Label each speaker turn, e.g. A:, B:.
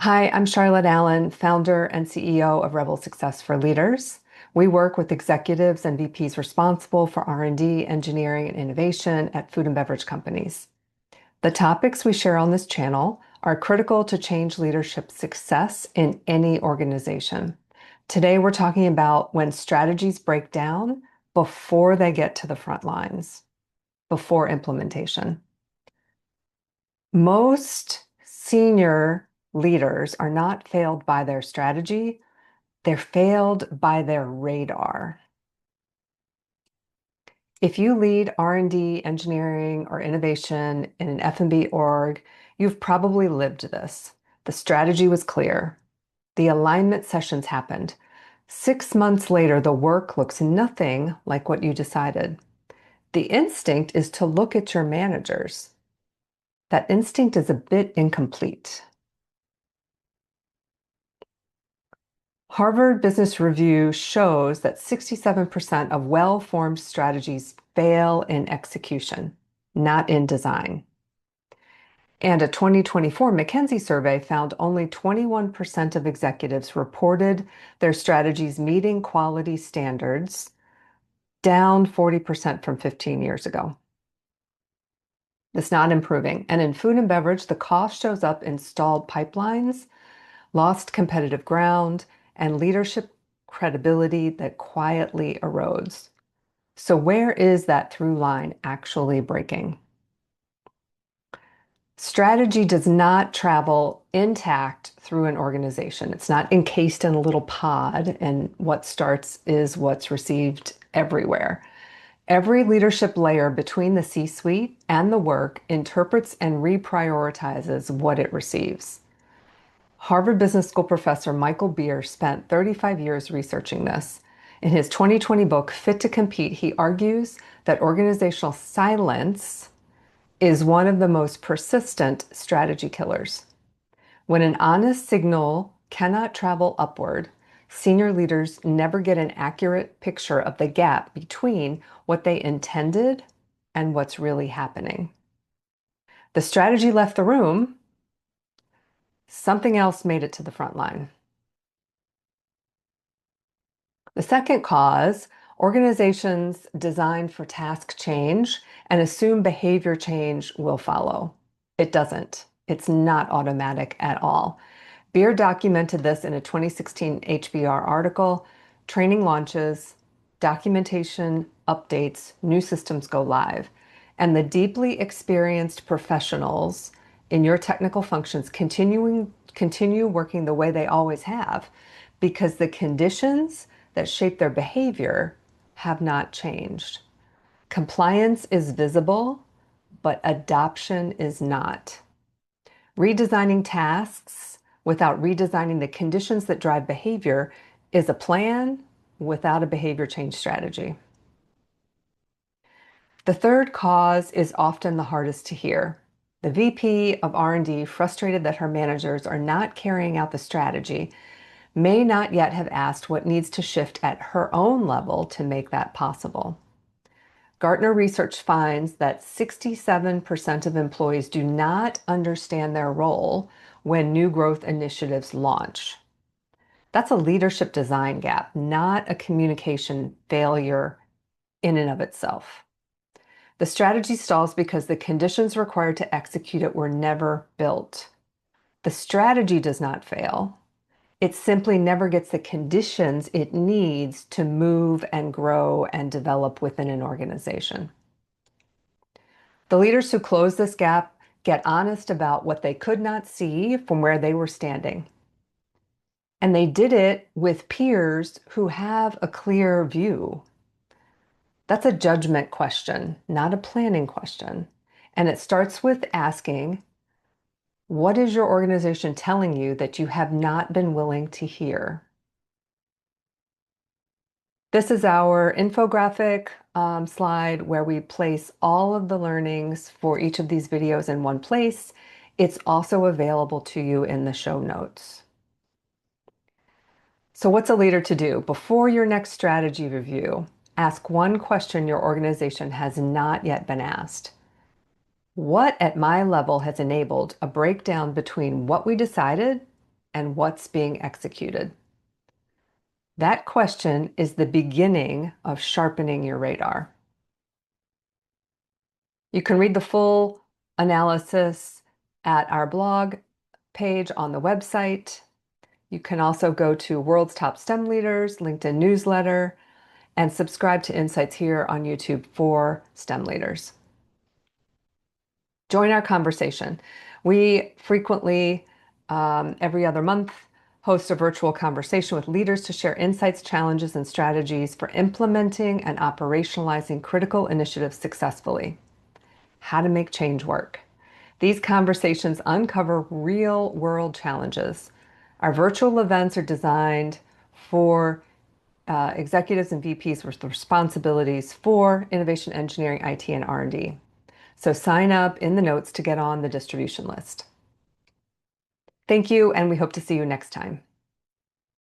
A: Hi, I'm Charlotte Allen, founder and CEO of Rebel Success for Leaders. We work with executives and VPs responsible for R&D, engineering, and innovation at food and beverage companies. The topics we share on this channel are critical to change leadership success in any organization. Today, we're talking about when strategies break down before they get to the front lines, before implementation. Most senior leaders are not failed by their strategy, they're failed by their radar. If you lead R&D, engineering, or innovation in an F&B org, you've probably lived this. The strategy was clear. The alignment sessions happened. 6 months later, the work looks nothing like what you decided. The instinct is to look at your managers. That instinct is a bit incomplete. Harvard Business Review shows that 67% of well-formed strategies fail in execution, not in design. And a 2024 McKinsey survey found only 21% of executives reported their strategies meeting quality standards, down 40% from 15 years ago. It's not improving. And in food and beverage, the cost shows up in stalled pipelines, lost competitive ground, and leadership credibility that quietly erodes. So where is that through line actually breaking? Strategy does not travel intact through an organization. It's not encased in a little pod, and what starts is what's received everywhere. Every leadership layer between the C-suite and the work interprets and reprioritizes what it receives. Harvard Business School professor Michael Beer spent 35 years researching this. In his 2020 book, Fit to Compete, he argues that organizational silence is one of the most persistent strategy killers. When an honest signal cannot travel upward, senior leaders never get an accurate picture of the gap between what they intended and what's really happening. The strategy left the room. Something else made it to the front line. The second cause, organizations design for task change and assume behavior change will follow. It doesn't. It's not automatic at all. Beer documented this in a 2016 HBR article. Training launches, documentation updates, new systems go live. And the deeply experienced professionals in your technical functions continue working the way they always have because the conditions that shape their behavior have not changed. Compliance is visible, but adoption is not. Redesigning tasks without redesigning the conditions that drive behavior is a plan without a behavior change strategy. The third cause is often the hardest to hear. The VP of R&D, frustrated that her managers are not carrying out the strategy, may not yet have asked what needs to shift at her own level to make that possible. Gartner research finds that 67% of employees do not understand their role when new growth initiatives launch. That's a leadership design gap, not a communication failure in and of itself. The strategy stalls because the conditions required to execute it were never built. The strategy does not fail. It simply never gets the conditions it needs to move and grow and develop within an organization. The leaders who close this gap get honest about what they could not see from where they were standing. And they did it with peers who have a clear view. That's a judgment question, not a planning question. And it starts with asking, what is your organization telling you that you have not been willing to hear? This is our infographic slide where we place all of the learnings for each of these videos in one place. It's also available to you in the show notes. So what's a leader to do? Before your next strategy review, ask one question your organization has not yet been asked. What at my level has enabled a breakdown between what we decided and what's being executed? That question is the beginning of sharpening your radar. You can read the full analysis at our blog page on the website. You can also go to World's Top STEM Leaders LinkedIn newsletter and subscribe to Insights here on YouTube for STEM leaders. Join our conversation. We frequently, every other month, host a virtual conversation with leaders to share insights, challenges, and strategies for implementing and operationalizing critical initiatives successfully. How to make change work. These conversations uncover real-world challenges. Our virtual events are designed for executives and VPs with responsibilities for innovation, engineering, IT, and R&D. So sign up in the notes to get on the distribution list. Thank you, and we hope to see you next time.